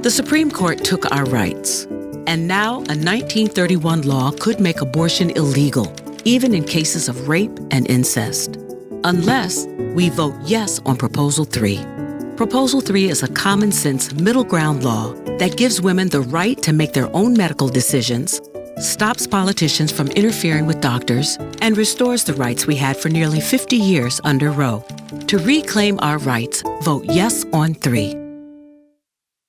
The Supreme Court took our rights, and now a 1931 law could make abortion illegal, even in cases of rape and incest, unless we vote yes on Proposal 3. Proposal 3 is a common-sense middle-ground law that gives women the right to make their own medical decisions, stops politicians from interfering with doctors, and restores the rights we had for nearly 50 years under Roe. To reclaim our rights, vote yes on 3.